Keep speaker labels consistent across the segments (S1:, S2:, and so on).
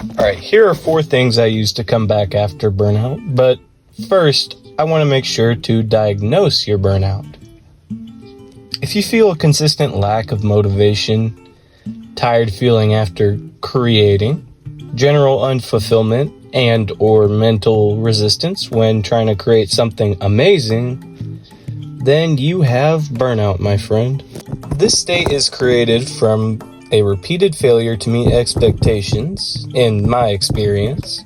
S1: Alright, here are 4 things I use to come back after burnout, but first, I want to make sure to diagnose your burnout. If you feel a consistent lack of motivation, tired feeling after creating, general unfulfillment, and or mental resistance when trying to create something amazing, then you have burnout, my friend. This state is created from a repeated failure to meet expectations, in my experience,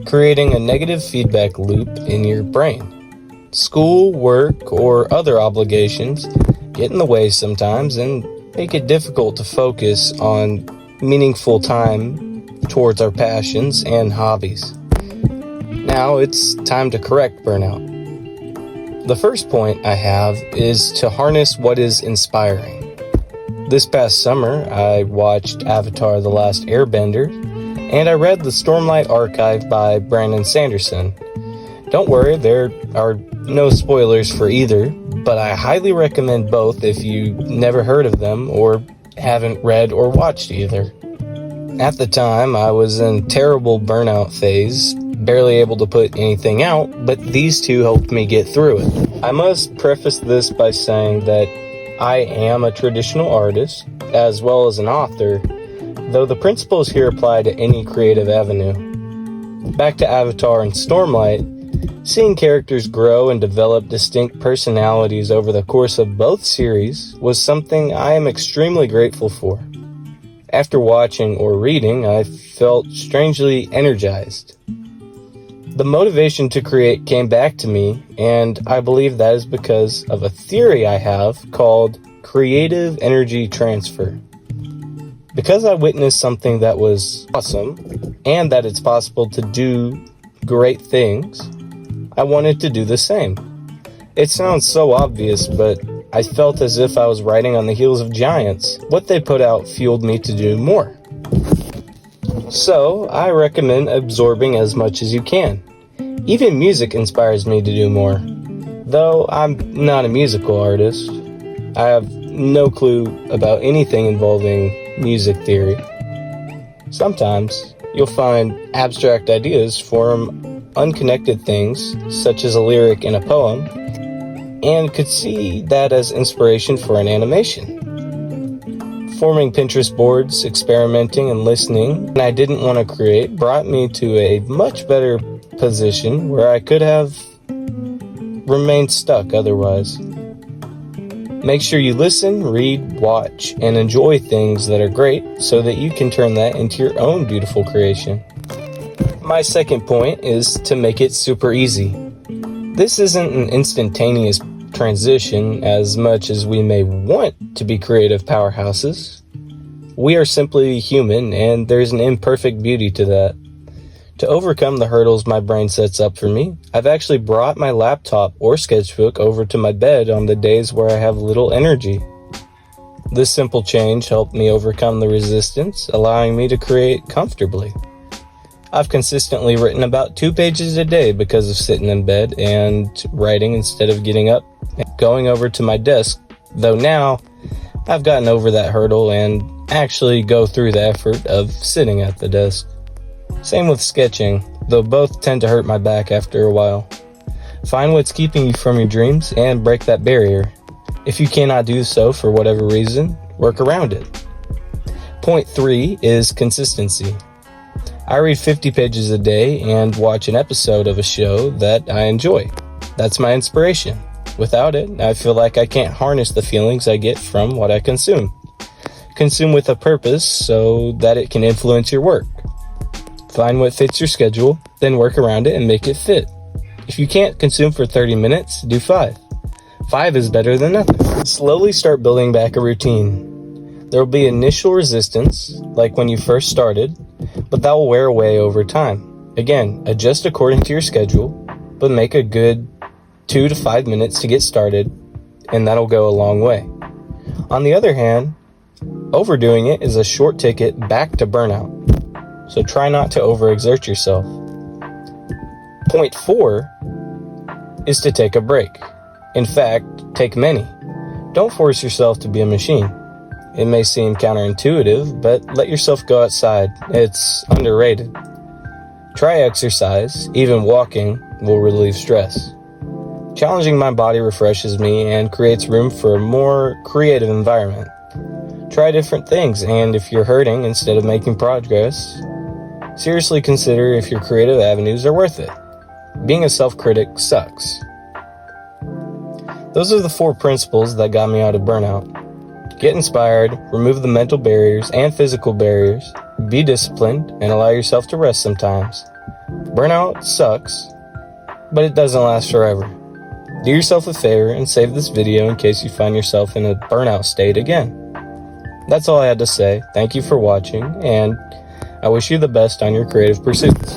S1: creating a negative feedback loop in your brain. School, work, or other obligations get in the way sometimes and make it difficult to focus on meaningful time towards our passions and hobbies. Now it's time to correct burnout. The first point I have is to harness what is inspiring. This past summer, I watched Avatar: The Last Airbender, and I read the Stormlight Archive by Brandon Sanderson. Don't worry, there are no spoilers for either, but I highly recommend both if you never heard of them or haven't read or watched either. At the time, I was in terrible burnout phase, barely able to put anything out, but these two helped me get through it. I must preface this by saying that I am a traditional artist, as well as an author, though the principles here apply to any creative avenue. Back to Avatar and Stormlight, seeing characters grow and develop distinct personalities over the course of both series was something I am extremely grateful for. After watching or reading, I felt strangely energized. The motivation to create came back to me, and I believe that is because of a theory I have called creative energy transfer. Because I witnessed something that was awesome, and that it's possible to do great things, I wanted to do the same. It sounds so obvious, but I felt as if I was riding on the heels of giants. What they put out fueled me to do more. So, I recommend absorbing as much as you can. Even music inspires me to do more. Though I'm not a musical artist, I have no clue about anything involving music theory. Sometimes, you'll find abstract ideas from unconnected things, such as a lyric in a poem, and could see that as inspiration for an animation. Forming Pinterest boards, experimenting, and listening when I didn't want to create brought me to a much better position where I could have remained stuck otherwise. Make sure you listen, read, watch, and enjoy things that are great so that you can turn that into your own beautiful creation. My second point is to make it super easy. This isn't an instantaneous transition as much as we may want to be creative powerhouses. We are simply human, and there's an imperfect beauty to that. To overcome the hurdles my brain sets up for me, I've actually brought my laptop or sketchbook over to my bed on the days where I have little energy. This simple change helped me overcome the resistance, allowing me to create comfortably. I've consistently written about 2 pages a day because of sitting in bed and writing instead of getting up and going over to my desk, though now I've gotten over that hurdle and actually go through the effort of sitting at the desk. Same with sketching, though both tend to hurt my back after a while. Find what's keeping you from your dreams and break that barrier. If you cannot do so for whatever reason, work around it. Point 3 is consistency. I read 50 pages a day and watch an episode of a show that I enjoy. That's my inspiration. Without it, I feel like I can't harness the feelings I get from what I consume. Consume with a purpose so that it can influence your work. Find what fits your schedule, then work around it and make it fit. If you can't consume for 30 minutes, do 5. 5 is better than nothing. Slowly start building back a routine. There will be initial resistance, like when you first started, but that will wear away over time. Again, adjust according to your schedule, but make a good 2 to 5 minutes to get started, and that'll go a long way. On the other hand, overdoing it is a short ticket back to burnout, so try not to overexert yourself. Point 4 is to take a break. In fact, take many. Don't force yourself to be a machine. It may seem counterintuitive, but let yourself go outside. It's underrated. Try exercise. Even walking will relieve stress. Challenging my body refreshes me and creates room for a more creative environment. Try different things, and if you're hurting instead of making progress, seriously consider if your creative avenues are worth it. Being a self-critic sucks. Those are the 4 principles that got me out of burnout. Get inspired, remove the mental barriers and physical barriers, be disciplined, and allow yourself to rest sometimes. Burnout sucks, but it doesn't last forever. Do yourself a favor and save this video in case you find yourself in a burnout state again. That's all I had to say. Thank you for watching, and I wish you the best on your creative pursuits.